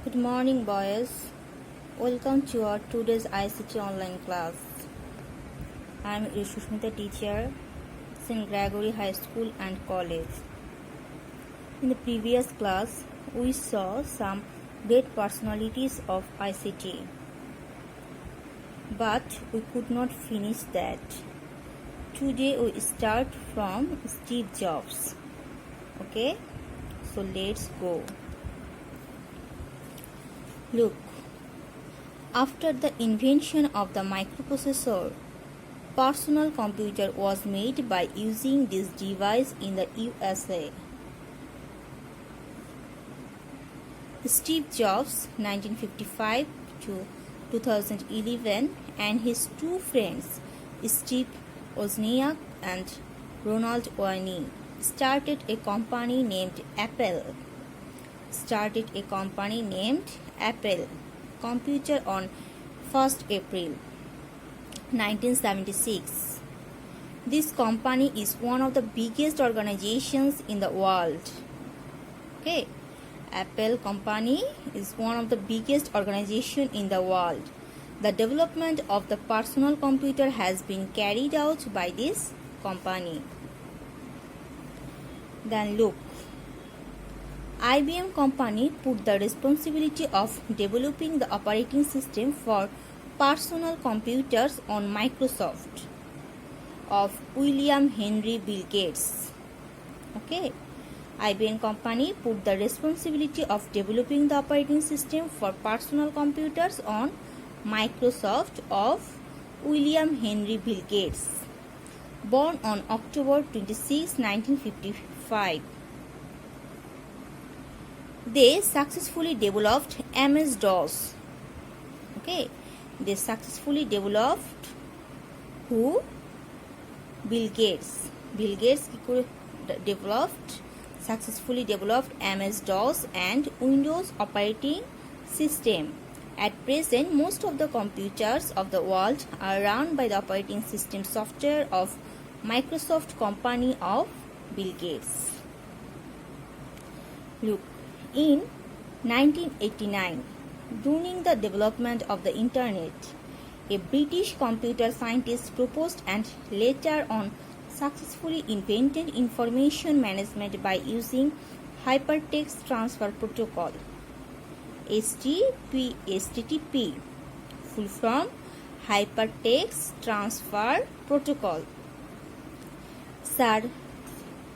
Good morning, boys. Welcome to our today's ICT online class. I am Sushmita, teacher, St. Gregory High School and College. In the previous class, we saw some great personalities of ICT, but we could not finish that. Today we start from Steve Jobs. Okay, so let's go. Look, after the invention of the microprocessor, personal computer was made by using this device in the USA. Steve Jobs, 1955 to 2011, and his two friends, Steve Wozniak and Ronald Wayne, started a company named Apple. Computer on 1st April 1976. This company is one of the biggest organizations in the world. Okay, Apple company is one of the biggest organization in the world. The development of the personal computer has been carried out by this company. Then look, IBM company put the responsibility of developing the operating system for personal computers on Microsoft of William Henry Bill Gates. Okay, IBM company put the responsibility of developing the operating system for personal computers on Microsoft of William Henry Bill Gates, born on October 26, 1955. They successfully developed MS-DOS. Okay, they successfully developed who? Bill Gates. Bill Gates successfully developed MS-DOS and Windows operating system. At present, most of the computers of the world are run by the operating system software of Microsoft company of Bill Gates. Look, in 1989, during the development of the Internet, a British computer scientist proposed and later on successfully invented information management by using Hypertext Transfer Protocol, HTTP, full from Hypertext Transfer Protocol. Sir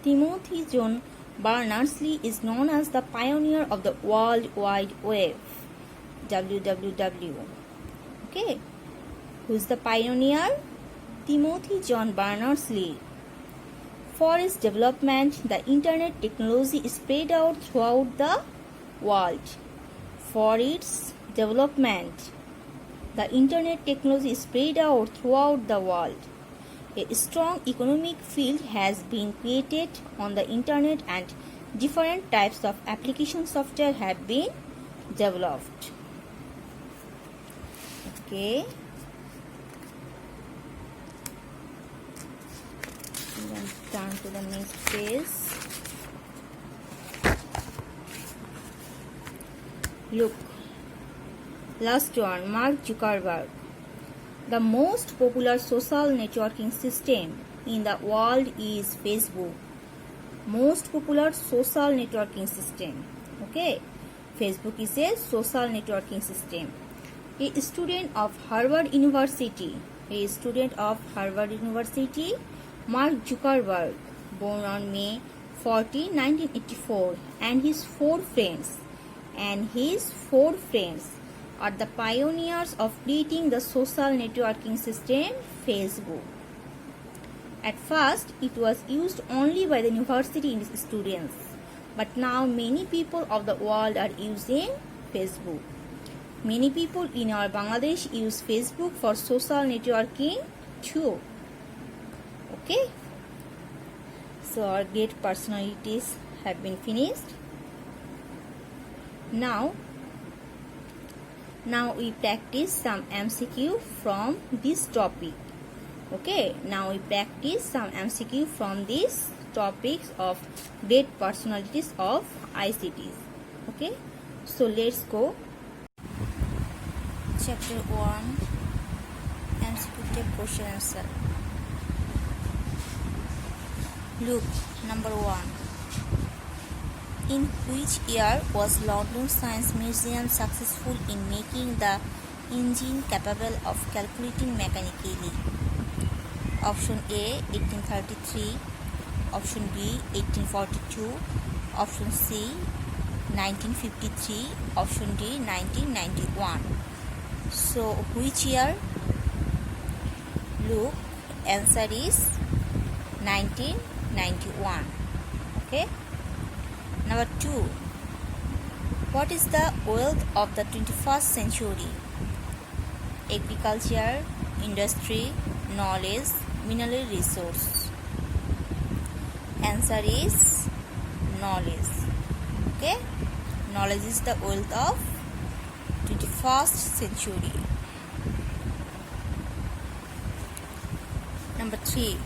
Timothy John Berners-Lee is known as the pioneer of the World Wide Web, WWW. Okay, who is the pioneer? Timothy John Berners-Lee. For its development, the Internet technology spread out throughout the world. For its development, the Internet technology spread out throughout the world. A strong economic field has been created on the Internet and different types of application software have been developed. Okay. Then turn to the next page. Look, last one, Mark Zuckerberg. The most popular social networking system in the world is Facebook. Most popular social networking system. Okay, Facebook is a social networking system. A student of Harvard University, Mark Zuckerberg, born on May 14, 1984, and his four friends are the pioneers of creating the social networking system Facebook. At first, it was used only by the university students, but now many people of the world are using Facebook. Many people in our Bangladesh use Facebook for social networking too. Okay, so our great personalities have been finished. Now we practice some MCQ from this topic. Okay, now we practice some MCQ from these topics of great personalities of ICTs. Okay, So let's go. Chapter 1, MCQ question answer. Look, number 1. In which year was London Science Museum successful in making the engine capable of calculating mechanically? Option A 1833, option B 1842, option C 1953, option D 1991. So which year? Look, answer is 1991. Okay. Number 2. What is the wealth of the 21st century? Agriculture, industry, knowledge, mineral resource. Answer is knowledge. Okay. Knowledge is the wealth of 21st century. Number 3.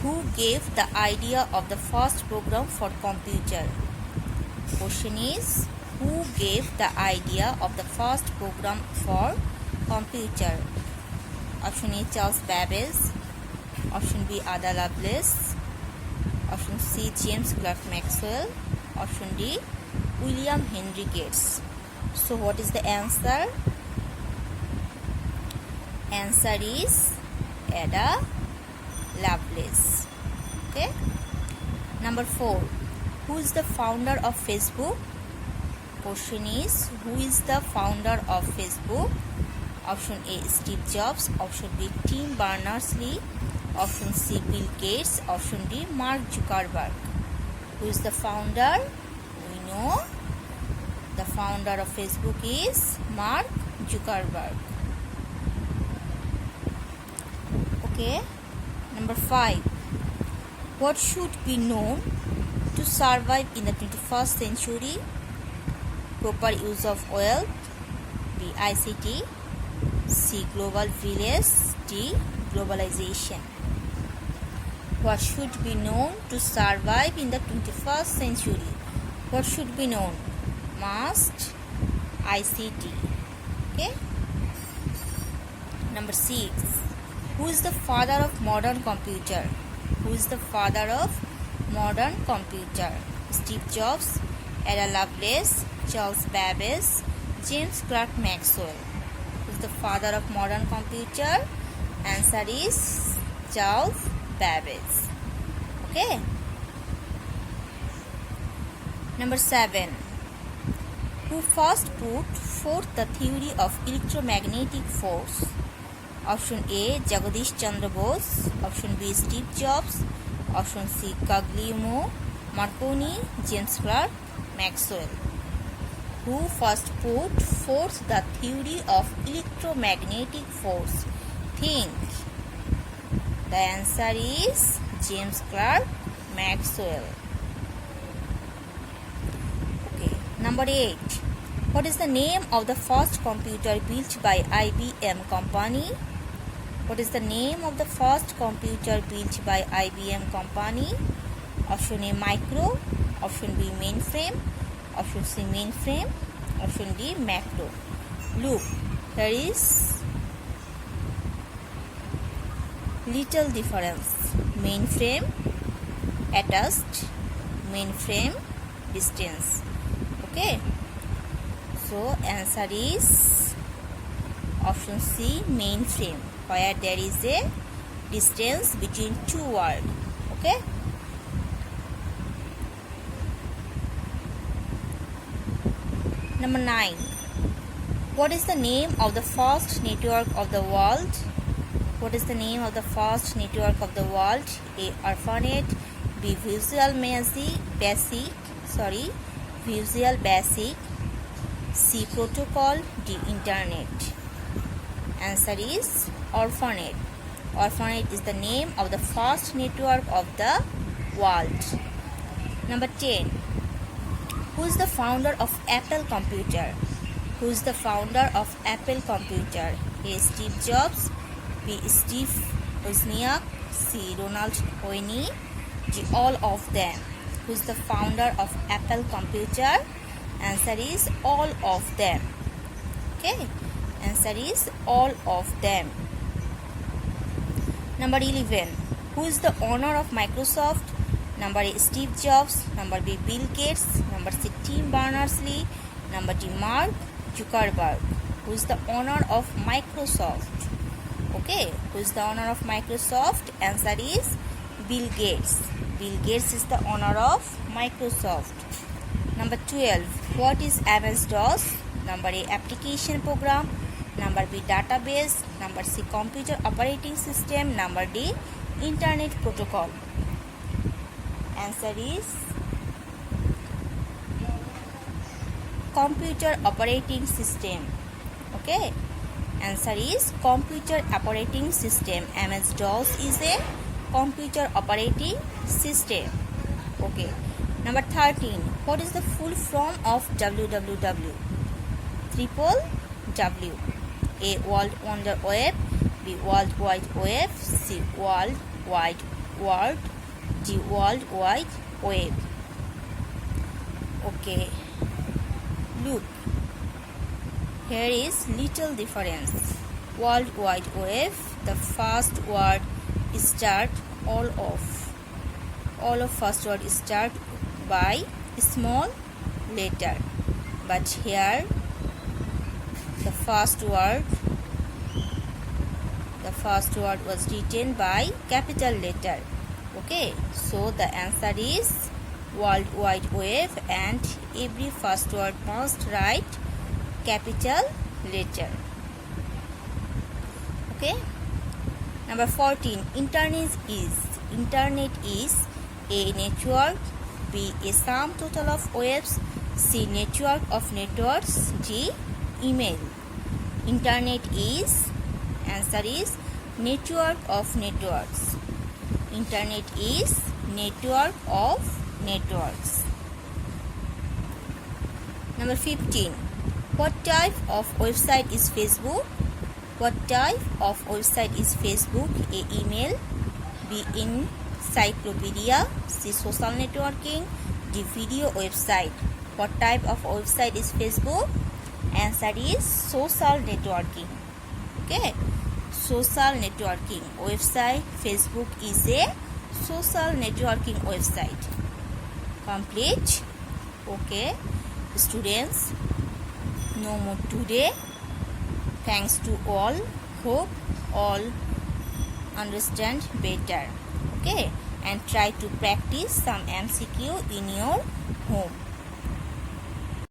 Who gave the idea of the first program for computer? Question is, who gave the idea of the first program for computer? Option A Charles Babbage, option B Ada Lovelace, option C James Clerk Maxwell, option D William Henry Gates. So what is the answer? Answer is Ada Lovelace. Okay. Number 4. Who is the founder of Facebook? Question is, who is the founder of Facebook? Option A Steve Jobs, option B Tim Berners-Lee, option C Bill Gates, option D Mark Zuckerberg. Who is the founder? We know the founder of Facebook is Mark Zuckerberg. Okay. Number 5. What should be known to survive in the 21st century? Proper use of wealth, B ICT, C global village, D globalization. What should be known to survive in the 21st century? What should be known? Must, ICT. Okay. Number 6. Who is the father of modern computer? Who is the father of modern computer? Steve Jobs, Ada Lovelace, Charles Babbage, James Clerk Maxwell. Who is the father of modern computer? Answer is Charles Babbage. Okay. Number 7. Who first put forth the theory of electromagnetic force? Option A Jagadish Chandra Bose, option B Steve Jobs, option C Guglielmo Marconi, James Clerk Maxwell. Who first put forth the theory of electromagnetic force? Think. The answer is James Clerk Maxwell. Okay. Number 8. What is the name of the first computer built by IBM company? What is the name of the first computer built by IBM company? Option A Micro, option B Mainframe, option C Mainframe, option D Macro. Look, there is little difference. Mainframe attached, mainframe distance. Okay. So answer is option C mainframe, where there is a distance between two words. Okay. Number 9. What is the name of the first network of the world? What is the name of the first network of the world? A. ARPANET, B. Visual Basic, C. Protocol, D. Internet. Answer is ARPANET. ARPANET is the name of the first network of the world. Number 10. Who is the founder of Apple Computer? Who is the founder of Apple Computer? A. Steve Jobs, B. Steve Wozniak, C. Ronald Wayne, D. all of them. Who is the founder of Apple Computer? Answer is all of them. Okay, answer is all of them. Number 11. Who is the owner of Microsoft? Number A, Steve Jobs. Number B, Bill Gates. Number C, Tim Berners-Lee. Number D, Mark Zuckerberg. Who is the owner of Microsoft? Okay, who is the owner of Microsoft? Answer is Bill Gates. Bill Gates is the owner of Microsoft. Number 12. What is MS-DOS? Number A, application program. Number B, database. Number C, computer operating system. Number D, internet protocol. Answer is computer operating system. Okay, answer is computer operating system. MS-DOS is a computer operating system. Okay, number 13. What is the full form of www? Triple W. A, World Wonder Web. B, World Wide Web. C, World Wide World. D, World Wide Web. Okay, look, here is little difference. World Wide Web, the first word start all of first word start by small letter, but here the first word was written by capital letter. Okay, so the answer is World Wide Web, and every first word must write capital letter. Okay, number 14. Internet is A, network. B, a sum total of webs. C, network of networks. D, email. Internet is, answer is network of networks. Internet is network of networks. Number 15. What type of website is Facebook? What type of website is Facebook? A, email. B, encyclopedia. C, social networking. D, video website. What type of website is Facebook? Answer is social networking. Okay, social networking website. Facebook is a social networking website. Complete. Okay, students, no more today. Thanks to all. Hope all understand better. Okay, and try to practice some MCQ in your home.